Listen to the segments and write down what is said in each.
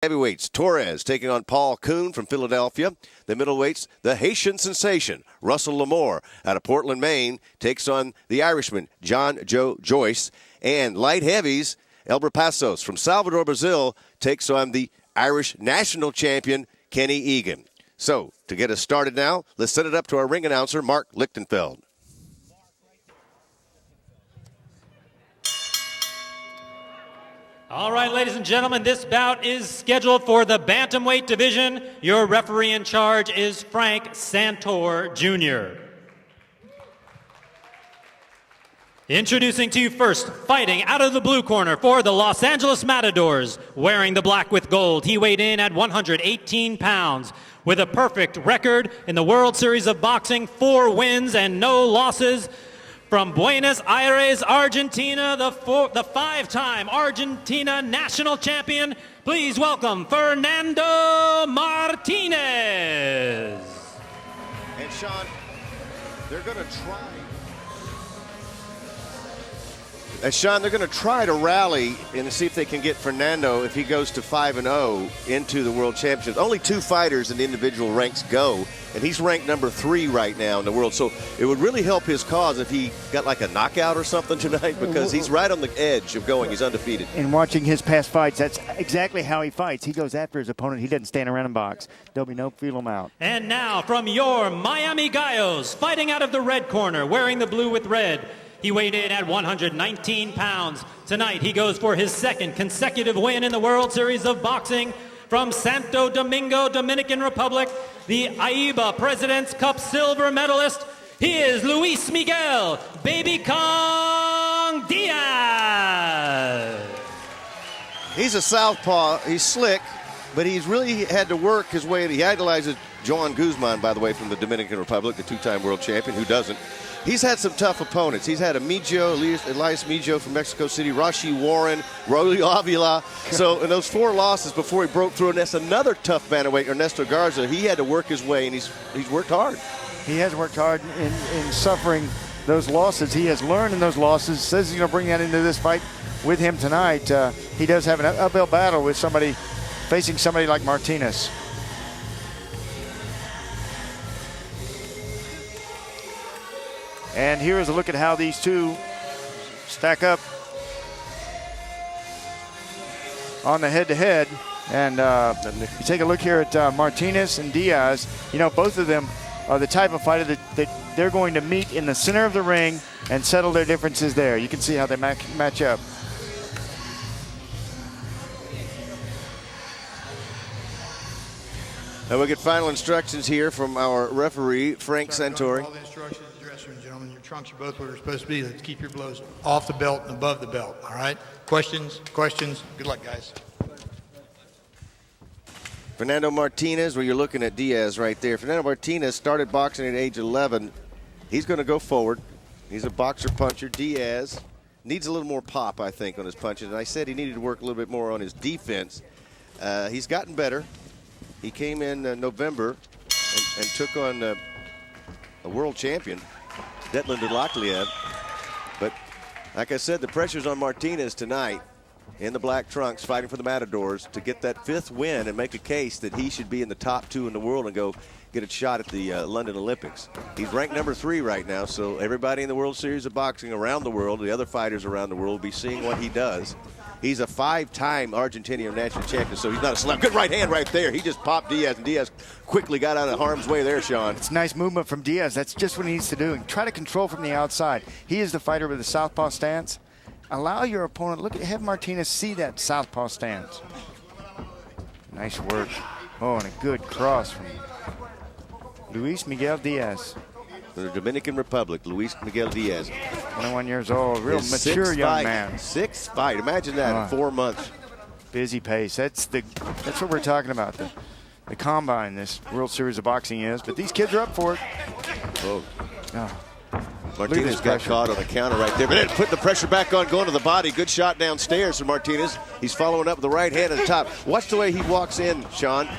Heavyweights, Torres taking on Paul Kuhn from Philadelphia. The middleweights, the Haitian sensation, Russell Lamore out of Portland, Maine, takes on the Irishman, John Joe Joyce. And light heavies, Elber Passos from Salvador, Brazil, takes on the Irish national champion, Kenny Egan. So, to get us started now, let's set it up to our ring announcer, Mark Lichtenfeld. All right, ladies and gentlemen, this bout is scheduled for the bantamweight division. Your referee in charge is Frank Santor, Jr. Introducing to you first, fighting out of the blue corner for the Los Angeles Matadors, wearing the black with gold. He weighed in at 118 pounds. With a perfect record in the World Series of Boxing, 4 wins and no losses. From Buenos Aires, Argentina, the 5-time Argentina national champion, please welcome Fernando Martinez. And Sean, they're going to try. They're going to try to rally and see if they can get Fernando, if he goes to 5-0, into the World Championships. Only 2 fighters in the individual ranks go, and he's ranked number 3 right now in the world. So it would really help his cause if he got like a knockout or something tonight, because he's right on the edge of going. He's undefeated. And watching his past fights, that's exactly how he fights. He goes after his opponent. He doesn't stand around and box. There'll be no feel him out. And now from your Miami Gallos, fighting out of the red corner, wearing the blue with red. He weighed in at 119 pounds. Tonight, he goes for his 2nd consecutive win in the World Series of Boxing. From Santo Domingo, Dominican Republic, the AIBA President's Cup silver medalist, he is Luis Miguel Baby Kong Diaz. He's a southpaw. He's slick, but he's really had to work his way. He idolizes Joan Guzman, by the way, from the Dominican Republic, the 2-time world champion. Who doesn't? He's had some tough opponents. He's had Elias Mijo from Mexico City, Rashi Warren, Rolio Avila. So in those 4 losses before he broke through, and that's another tough bantamweight, Ernesto Garza. He had to work his way, and he's worked hard. He has worked hard in suffering those losses. He has learned in those losses. Says he's going to bring that into this fight with him tonight. He does have an uphill battle with facing somebody like Martinez. And here is a look at how these two stack up on the head-to-head. And you take a look here at Martinez and Diaz. You know, both of them are the type of fighter that they're going to meet in the center of the ring and settle their differences there. You can see how they match up. Now we'll get final instructions here from our referee, Frank Santori. All the instructions, gentlemen, your trunks are both where they're supposed to be. Let's keep your blows off the belt and above the belt, all right? Questions? Good luck, guys. Fernando Martinez, where you're looking at Diaz right there. Fernando Martinez started boxing at age 11. He's going to go forward. He's a boxer-puncher. Diaz needs a little more pop, I think, on his punches. And I said he needed to work a little bit more on his defense. He's gotten better. He came in November and took on a world champion, Detland Dlakhliev. But like I said, the pressure's on Martinez tonight in the black trunks, fighting for the Matadors, to get that 5th win and make a case that he should be in the top 2 in the world and go get a shot at the London Olympics. He's ranked number 3 right now, so everybody in the World Series of Boxing around the world, the other fighters around the world, will be seeing what he does. He's a 5-time Argentinian national champion, so he's not a slap. Good right hand right there. He just popped Diaz, and Diaz quickly got out of harm's way there, Sean. It's nice movement from Diaz. That's just what he needs to do. And try to control from the outside. He is the fighter with the southpaw stance. Allow your opponent, have Martinez see that southpaw stance. Nice work. Oh, and a good cross from Luis Miguel Diaz. From the Dominican Republic, Luis Miguel Diaz. 21 years old, real mature young man. 6th fight. Imagine that in 4 months. Busy pace. That's what we're talking about. The combine this World Series of Boxing is. But these kids are up for it. Oh. Martinez got caught on the counter right there, but then putting the pressure back on, going to the body. Good shot downstairs from Martinez. He's following up with the right hand at the top. Watch the way he walks in, Sean.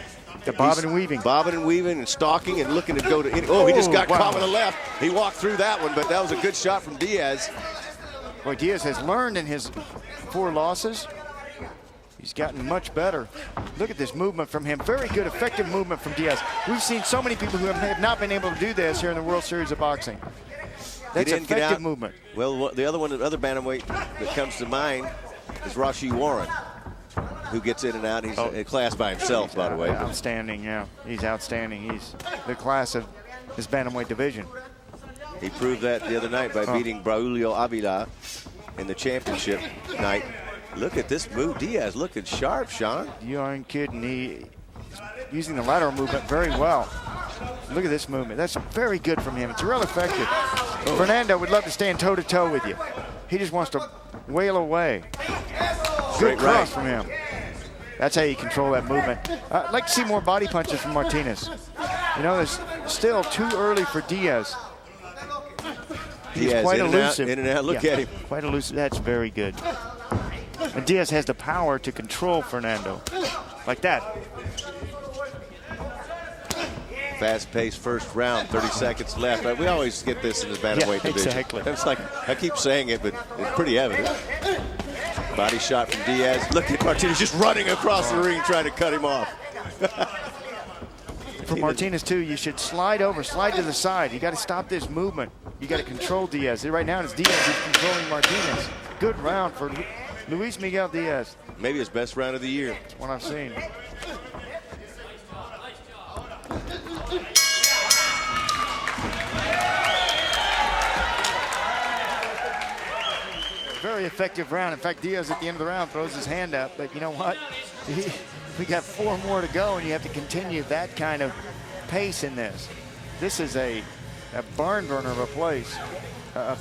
The bobbing and weaving. Bobbing and weaving and stalking and looking to go to. Oh, he just got caught on the left. He walked through that one, but that was a good shot from Diaz. Boy, Diaz has learned in his 4 losses. He's gotten much better. Look at this movement from him. Very good, effective movement from Diaz. We've seen so many people who have not been able to do this here in the World Series of Boxing. That's effective movement. Well, the other bantamweight that comes to mind is Rashi Warren, who gets in and out. He's a class by himself, by the way. Outstanding, yeah. He's outstanding. He's the class of this bantamweight division. He proved that the other night by beating Braulio Avila in the championship night. Look at this move. Diaz looking sharp, Sean. You aren't kidding. He's using the lateral movement very well. Look at this movement. That's very good from him. It's real effective. Fernando would love to stand toe-to-toe with you. He just wants to wail away. Good cross from him. That's how you control that movement. I'd like to see more body punches from Martinez. You know, it's still too early for Diaz. He's quite elusive. In and out. Look at him. Quite elusive. That's very good. And Diaz has the power to control Fernando. Like that. Fast-paced first round, 30 seconds left. We always get this in the bantamweight division. Exactly. It's like, I keep saying it, but it's pretty evident. Body shot from Diaz. Look at Martinez just running across the ring trying to cut him off. For Martinez, too, you should slide over, slide to the side. You got to stop this movement. You got to control Diaz. Right now, it's Diaz who's controlling Martinez. Good round for Luis Miguel Diaz. Maybe his best round of the year. That's what I've seen. Very effective round. In fact, Diaz at the end of the round throws his hand up, but you know what? We got 4 more to go, and you have to continue that kind of pace in this. This is a barn burner of a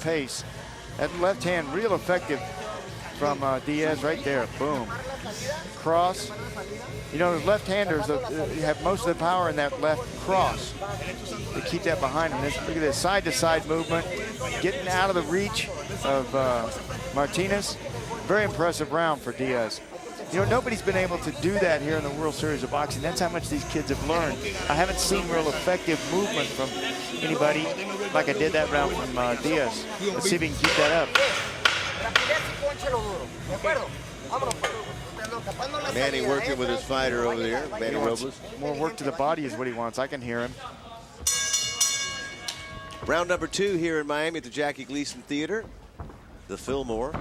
pace. That left hand real effective from Diaz right there. Boom. Cross. You know, the left-handers have most of the power in that left cross. They keep that behind them. Look at this side-to-side movement, getting out of the reach of Martinez. Very impressive round for Diaz. You know, nobody's been able to do that here in the World Series of Boxing. That's how much these kids have learned. I haven't seen real effective movement from anybody like I did that round from Diaz. Let's see if he can keep that up. Manny working with his fighter over there, Manny Robles. More work to the body is what he wants. I can hear him. Round number 2 here in Miami at the Jackie Gleason Theater. The Fillmore,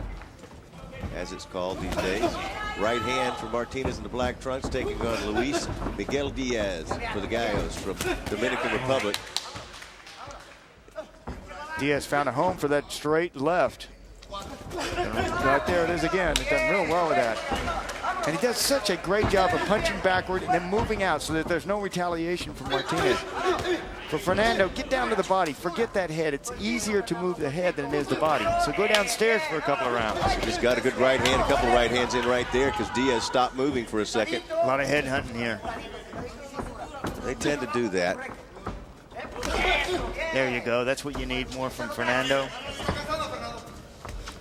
as it's called these days. Right hand for Martinez in the black trunks, taking on Luis Miguel Diaz for the Gallos from Dominican Republic. Diaz found a home for that straight left. Right there it is again. He's done real well with that. And he does such a great job of punching backward and then moving out so that there's no retaliation from Martinez. For Fernando, get down to the body. Forget that head. It's easier to move the head than it is the body. So go downstairs for a couple of rounds. Just got a good right hand, a couple of right hands in right there because Diaz stopped moving for a second. A lot of head hunting here. They tend to do that. There you go. That's what you need more from Fernando.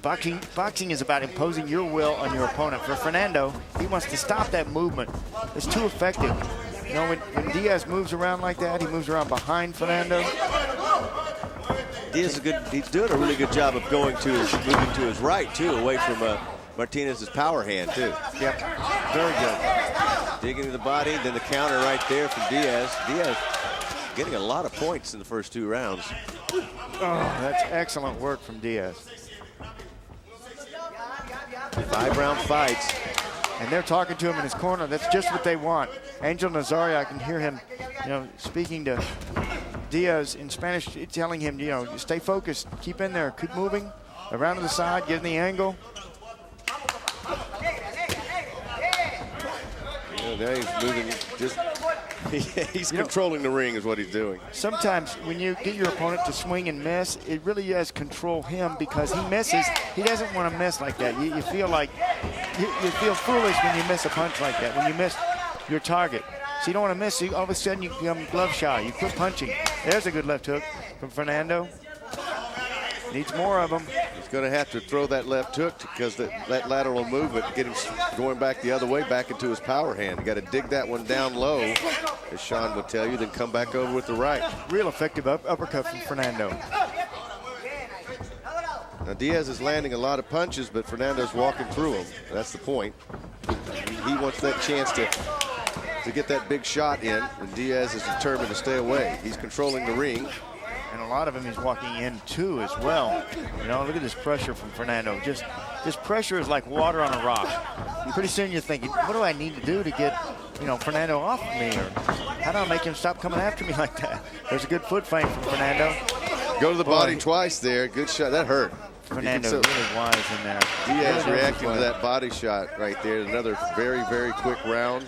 Boxing is about imposing your will on your opponent. For Fernando, he wants to stop that movement. It's too effective. You know, when Diaz moves around like that, he moves around behind Fernando. Diaz he's doing a really good job of moving to his right too, away from Martinez's power hand too. Yep, very good. Digging to the body, then the counter right there from Diaz. Diaz getting a lot of points in the first 2 rounds. Oh, that's excellent work from Diaz. 5-round fights. And they're talking to him in his corner. That's just what they want. Angel Nazario, I can hear him, you know, speaking to Diaz in Spanish, telling him, you know, stay focused, keep in there, keep moving, around to the side, get in the angle. Now he's moving, he's controlling the ring is what he's doing. Sometimes when you get your opponent to swing and miss, it really does control him because he misses. He doesn't want to miss like that. You feel like, you feel foolish when you miss a punch like that, when you miss your target. So you don't want to miss, all of a sudden you become glove shy. You quit punching. There's a good left hook from Fernando. Needs more of them. He's going to have to throw that left hook because that lateral movement, get him going back the other way, back into his power hand. You got to dig that one down low, as Sean would tell you, then come back over with the right. Real effective uppercut from Fernando. Now Diaz is landing a lot of punches, but Fernando's walking through them. That's the point. He wants that chance to get that big shot in, and Diaz is determined to stay away. He's controlling the ring. And a lot of him he's walking in too as well. You know, look at this pressure from Fernando. Just this pressure is like water on a rock. Pretty soon you're thinking, what do I need to do to get, you know, Fernando off of me? Or how do I make him stop coming after me like that? There's a good foot feint from Fernando. Go to the body twice there. Good shot. That hurt. Fernando really wise in there. Diaz reacting to that body shot right there. Another very, very quick round.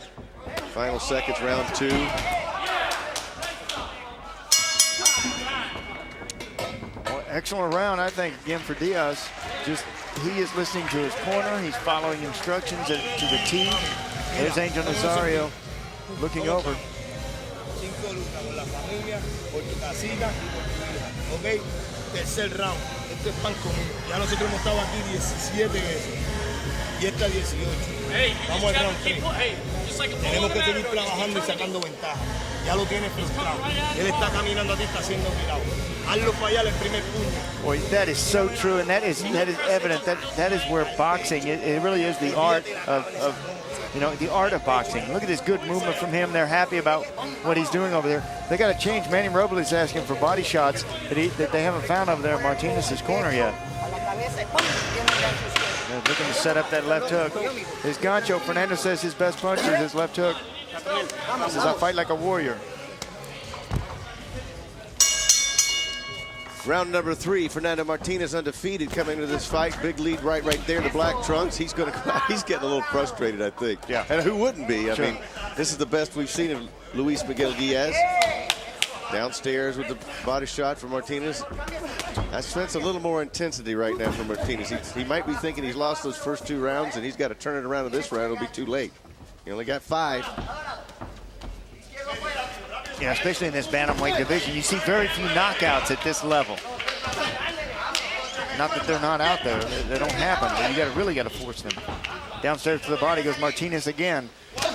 Final seconds, round 2. Well, excellent round, I think, again for Diaz. Just he is listening to his corner. He's following instructions to the T. There's Angel Nazario looking over. Ok, tercer round. Este es pan conmigo. Ya nosotros hemos estado aquí 17 veces. Y esta 18. Vamos al round 3. Tenemos que seguir trabajando y sacando ventaja. Ya lo tiene frustrado. Él está caminando a ti, está siendo mirado. Hazlo fallar el primer puño. Boy, that is so true, and that is evident. That is where boxing, it really is the art of you know, the art of boxing. Look at this good movement from him. They're happy about what he's doing over there. They got to change. Manny Robles asking for body shots that they haven't found over there in Martinez's corner yet. They're looking to set up that left hook. His gancho, Fernando says his best punch is his left hook. He says, I fight like a warrior. Round number 3, Fernando Martinez undefeated coming into this fight. Big lead right there, the black trunks. He's getting a little frustrated, I think. Yeah. And who wouldn't be? I mean, this is the best we've seen of Luis Miguel Diaz. Downstairs with the body shot from Martinez. I sense a little more intensity right now from Martinez. He might be thinking he's lost those first 2 rounds and he's got to turn it around in this round. It'll be too late. He only got 5. Yeah, especially in this bantamweight division, you see very few knockouts at this level. Not that they're not out there; they don't happen. But you really got to force them. Downstairs to the body goes Martinez again,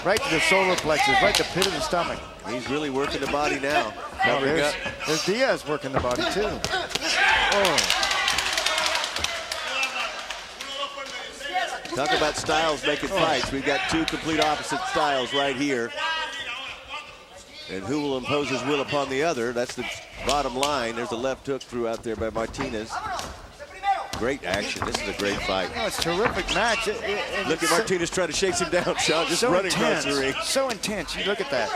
right to the solar plexus, right to the pit of the stomach. He's really working the body now. Oh, there's Diaz working the body too. Oh. Talk about styles making fights. We've got 2 complete opposite styles right here. And who will impose his will upon the other? That's the bottom line. There's a left hook threw out there by Martinez. Great action. This is a great fight. Oh, it's a terrific match. Look at Martinez trying to chase him down, Sean, just running across the ring. So intense. You look at that.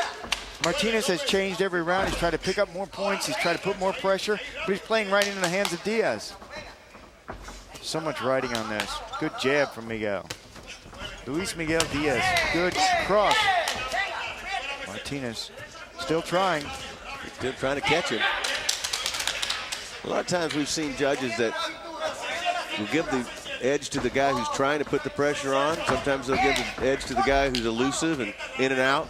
Martinez has changed every round. He's tried to pick up more points. He's tried to put more pressure, but he's playing right into the hands of Diaz. So much riding on this. Good jab from Miguel. Luis Miguel Diaz. Good cross. Martinez still trying. Still trying to catch him. A lot of times we've seen judges that will give the edge to the guy who's trying to put the pressure on. Sometimes they'll give the edge to the guy who's elusive and in and out.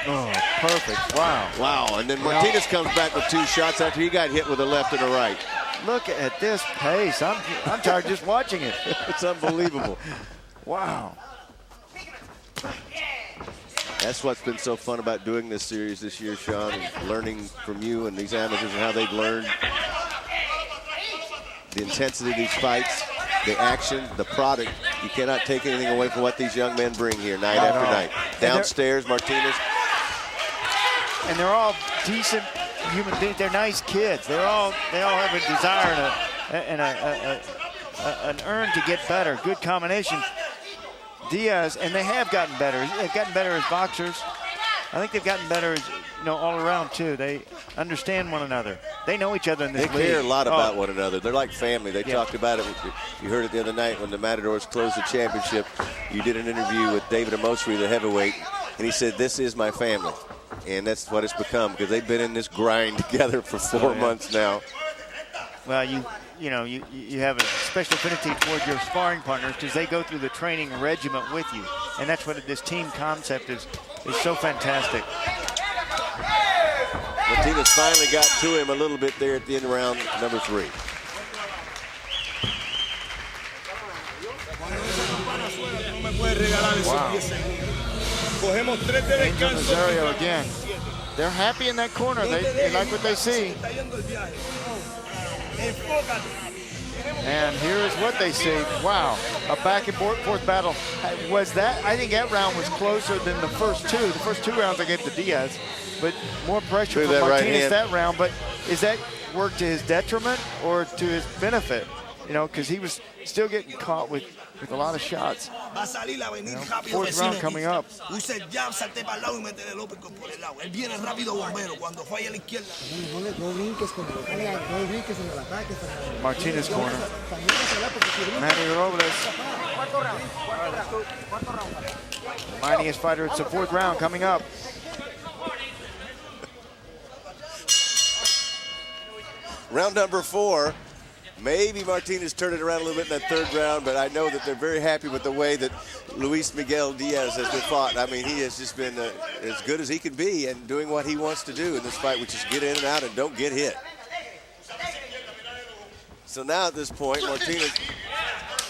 Oh, perfect. Wow. Wow, and then Martinez comes back with 2 shots after he got hit with a left and a right. Look at this pace. I'm tired just watching it. It's unbelievable. Wow. That's what's been so fun about doing this series this year, Sean, is learning from you and these amateurs and how they've learned the intensity of these fights, the action, the product. You cannot take anything away from what these young men bring here night after night. Downstairs, Martinez. And they're all decent human beings. They're nice kids. They all have a desire and an urn to get better. Good combination. Diaz, and they have gotten better. They've gotten better as boxers. I think they've gotten better, all around too. They understand one another. They know each other in this league. They care a lot about one another. They're like family. They talked about it. You heard it the other night when the Matadors closed the championship. You did an interview with David Amosri, the heavyweight, and he said, "This is my family," and that's what it's become because they've been in this grind together for 4 months now. Well, you have a special affinity toward your sparring partners because they go through the training regiment with you, and that's what this team concept is so fantastic. Martinez finally got to him a little bit there at the end of round number 3. Wow. Angel Nazario again. They're happy in that corner. They like what they see. And here is what they see. Wow, a back and forth battle. Was that? I think that round was closer than the first two. The first 2 rounds I gave to Diaz, but more pressure from Martinez that round. But is that work to his detriment or to his benefit? You know, because he was still getting caught with a lot of shots. Va a salir a venir rápido. Fourth round coming up. Usa el jab, salte para el lado y mete el uppercut por el lado. Él viene rápido bombero cuando falla a la izquierda. Martinez corner. Manny Robles. Mighty his fighter. It's the 4th round coming up. Round number 4. Maybe Martinez turned it around a little bit in that 3rd round, but I know that they're very happy with the way that Luis Miguel Diaz has been fought. I mean, he has just been as good as he can be and doing what he wants to do in this fight, which is get in and out and don't get hit. So now at this point, Martinez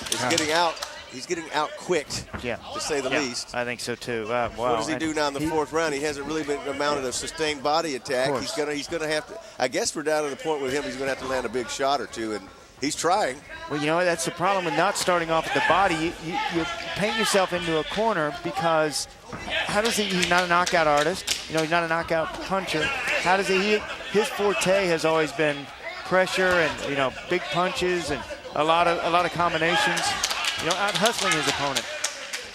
is getting out. He's getting out-quicked, to say the least. I think so, too. Wow. What does he do now in the 4th round? He hasn't really been mounted a sustained body attack. He's gonna have to. I guess we're down to the point with him. He's gonna have to land a big shot or two, and he's trying. Well, you know, that's the problem with not starting off at the body. You paint yourself into a corner because how does he's not a knockout artist. You know, he's not a knockout puncher. How does his forte has always been pressure and, you know, big punches and a lot of combinations. You know, out hustling his opponent.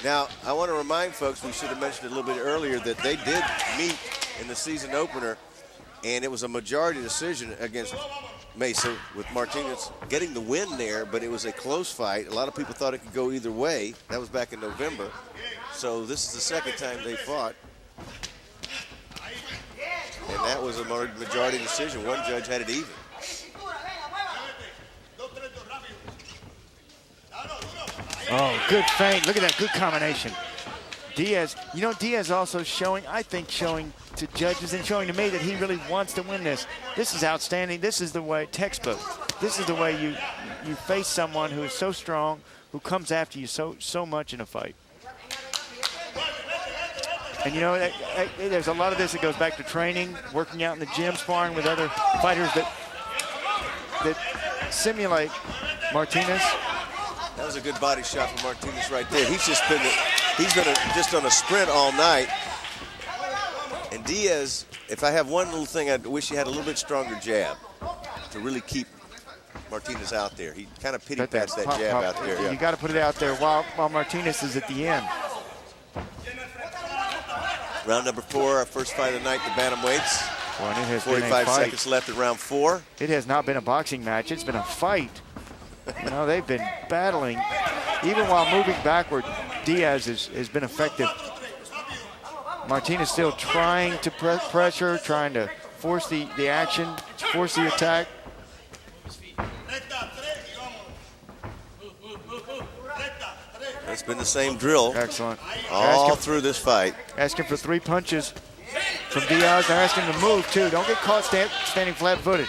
Now, I want to remind folks, we should have mentioned it a little bit earlier, that they did meet in the season opener, and it was a majority decision against Mesa, with Martinez getting the win there, but it was a close fight. A lot of people thought it could go either way. That was back in November. So this is the 2nd time they fought. And that was a majority decision. One judge had it even. Oh, good feint. Look at that, good combination. Diaz, you know, Diaz also showing to judges and showing to me that he really wants to win this. This is outstanding. This is the way, textbook. This is the way you face someone who is so strong, who comes after you so much in a fight. And you know, there's a lot of this that goes back to training, working out in the gym, sparring with other fighters that simulate Martinez. That was a good body shot from Martinez right there. He's just on a sprint all night. And Diaz, if I have one little thing, I wish he had a little bit stronger jab to really keep Martinez out there. He kind of pity-pats that jab out there. Yeah. You got to put it out there while Martinez is at the end. Round number 4, our first fight of the night, the bantamweights. Well, and it has 45 seconds left in round 4. It has not been a boxing match. It's been a fight. You know, they've been battling. Even while moving backward, Diaz has been effective. Martinez still trying to pressure, trying to force the action, force the attack. It's been the same drill. Excellent. All through this fight. Asking for 3 punches from Diaz. They're asking him to move, too. Don't get caught standing flat-footed.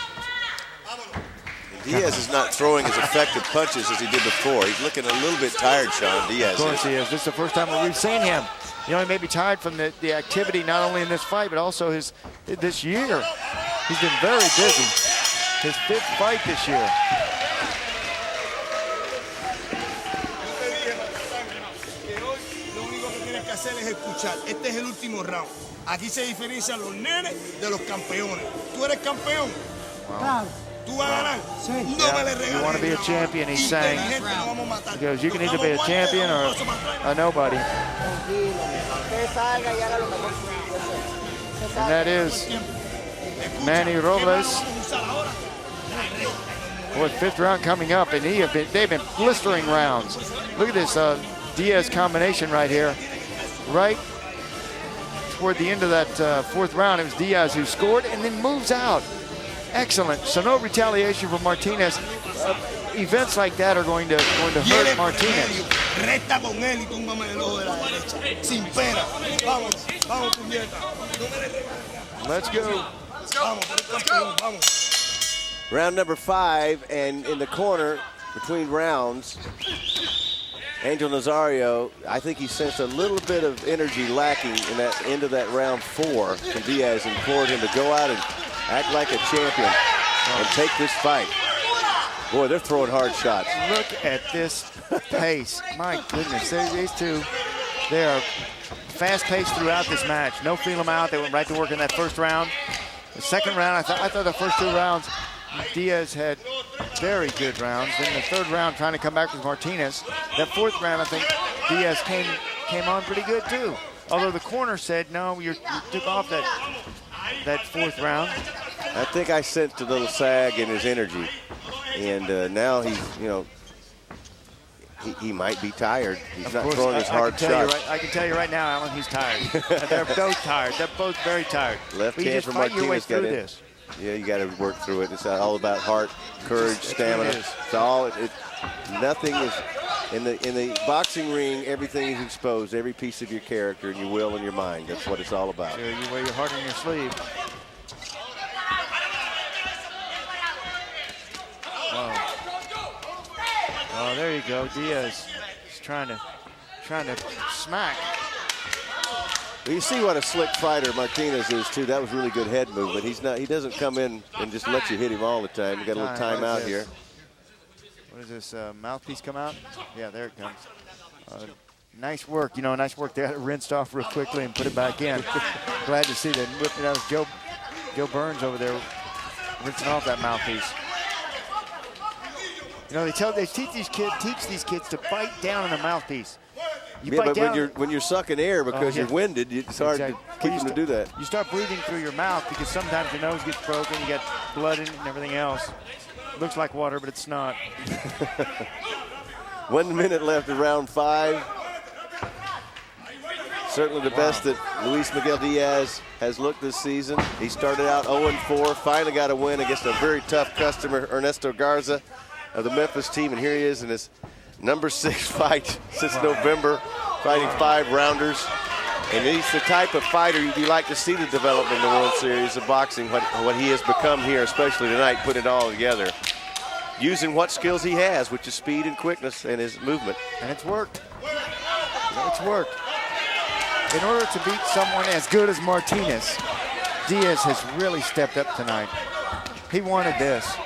Diaz is not throwing as effective punches as he did before. He's looking a little bit tired, Sean. Diaz. Of course he is. This is the first time that we've seen him. You know, he may be tired from the activity, not only in this fight, but also this year. He's been very busy. His 5th fight this year. Lo único que tienes que hacer es escuchar. Este es el último round. Aquí se diferencian los nenes de los campeones. Tú eres campeón. Wow. Tú vas a ganar. No me le regales. You want to be a champion, he's saying. He goes, you can either be a champion or a nobody. And that is Manny Robles. Boy, 5th round coming up, and they've been blistering rounds. Look at this Diaz combination right here. Right toward the end of that 4th round, it was Diaz who scored and then moves out. Excellent. So no retaliation from Martinez. Events like that are going to hurt Martinez. Recta con él y túmbame el ojo de la derecha. Sin pena. Vamos, puñeta. Let's go. Vamos. Round number 5, and in the corner between rounds, Angel Nazario, I think he sensed a little bit of energy lacking in that end of that round 4 from Diaz, and implored him to go out and act like a champion and take this fight. Boy, they're throwing hard shots. Look at this pace. My goodness, these two, they are fast-paced throughout this match. No feel them out. They went right to work in that first round. The second round, I thought the first 2 rounds, Diaz had very good rounds. Then the third round, trying to come back with Martinez. That fourth round, I think Diaz came on pretty good too. Although the corner said, no, you took off that fourth round. I think I sensed a little sag in his energy. And now he's, you know, he might be tired. He's not throwing his hard shots. I can tell you right now, Alan, he's tired. They're both tired. They're both very tired. Left hand for Martinez got in. This. Yeah, you got to work through it. It's all about heart, courage, stamina. It's all. Nothing is in the boxing ring. Everything is exposed. Every piece of your character and your will and your mind. That's what it's all about. Sure, you wear your heart on your sleeve. Oh, there you go. Diaz is trying to smack. Well, you see what a slick fighter Martinez is too. That was really good head movement. He doesn't come in and just let you hit him all the time. You got a little time out here. What is this, mouthpiece come out? Yeah, there it comes. Nice work, you know, nice work. They got it rinsed off real quickly and put it back in. Glad to see that. That was Joe Burns over there rinsing off that mouthpiece. You know, they teach these kids to bite down on the mouthpiece. When you're sucking air because you're winded, it's hard to keep them to do that. You start breathing through your mouth because sometimes your nose gets broken, you got blood in it and everything else. It looks like water, but it's not. 1 minute left of round 5. Certainly the best that Luis Miguel Diaz has looked this season. He started out 0-4, finally got a win against a very tough customer, Ernesto Garza of the Memphis team, and here he is in his number 6 fight since November, fighting 5 rounders. And he's the type of fighter you like to see the development in the World Series of boxing, what he has become here, especially tonight, putting it all together. Using what skills he has, which is speed and quickness and his movement. And it's worked. It's worked. In order to beat someone as good as Martinez, Diaz has really stepped up tonight. He wanted this.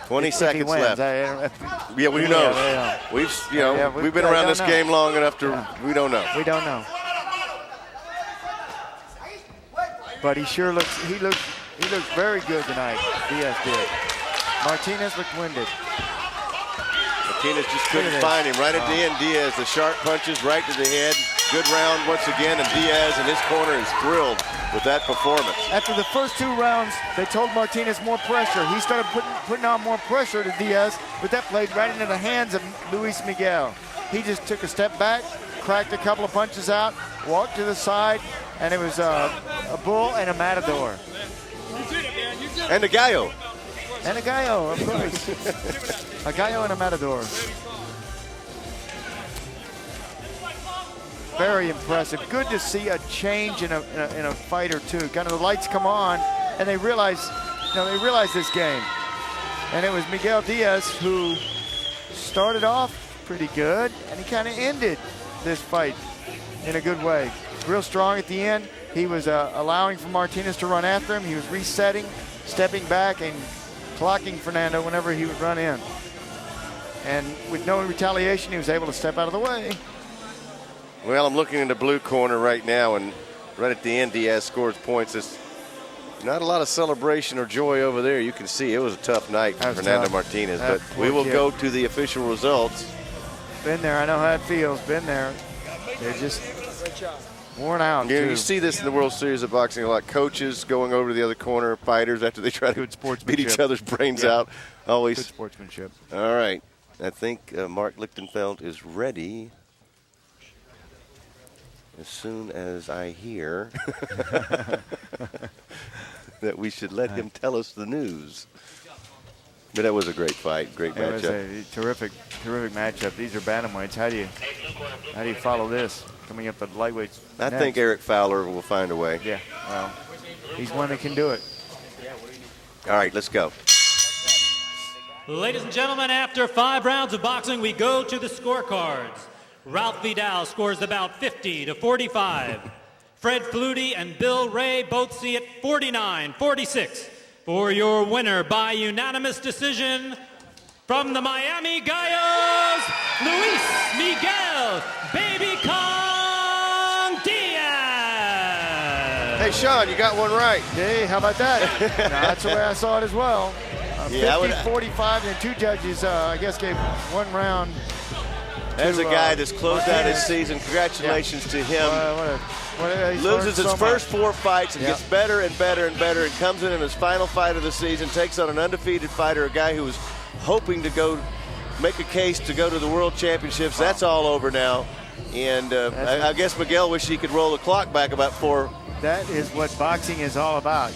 20 seconds left. Yeah, we know. We've been around this game long enough to we don't know. We don't know. But he looks very good tonight. Diaz did. Martinez looked winded. Martinez just couldn't find him. Right at the end, Diaz, the sharp punches right to the head. Good round once again, and Diaz in his corner is thrilled with that performance. After the first 2 rounds, they told Martinez more pressure. He started putting on more pressure to Diaz, but that played right into the hands of Luis Miguel. He just took a step back, cracked a couple of punches out, walked to the side, and it was a bull and a matador. And a gallo. And a gallo, of course. A gallo and a matador. Very impressive. Good to see a change in a fight or two. Kind of the lights come on, and they realize this game. And it was Miguel Diaz who started off pretty good, and he kind of ended this fight in a good way. Real strong at the end. He was allowing for Martinez to run after him. He was resetting, stepping back, and clocking Fernando whenever he would run in. And with no retaliation, he was able to step out of the way. Well, I'm looking in the blue corner right now, and right at the end, Diaz scores points. There's not a lot of celebration or joy over there. You can see it was a tough night for Fernando Martinez, but we will go to the official results. Been there. I know how it feels. Been there. They're just worn out. You see this in the World Series of Boxing a lot. Coaches going over to the other corner, fighters after they try to beat each other's brains out. Always. Good sportsmanship. All right. I think Mark Lichtenfeld is ready. As soon as I hear that we should let him tell us the news. But that was a great fight, great matchup. It was a terrific matchup. These are bantamweights. How do you follow this? Coming up at lightweights. I think Eric Fowler will find a way. Yeah, well, he's one that can do it. All right, let's go. Ladies and gentlemen, after 5 rounds of boxing, we go to the scorecards. Ralph Vidal scores the bout 50-45. Fred Flutie and Bill Ray both see it 49-46. For your winner by unanimous decision from the Miami Gallos, Luis Miguel Baby Kong Diaz. Hey, Sean, you got one right. Hey, how about that? No, that's the way I saw it as well. 50-45, and 2 judges, I guess, gave 1 round. There's a guy that's closed out his season. Congratulations to him. He's Loses his learned so first much. 4 fights and gets better and better and better, and comes in his final fight of the season, takes on an undefeated fighter, a guy who was hoping to go make a case to go to the World Championships. That's all over now. And I guess Miguel wished he could roll the clock back about 4. That is what boxing is all about.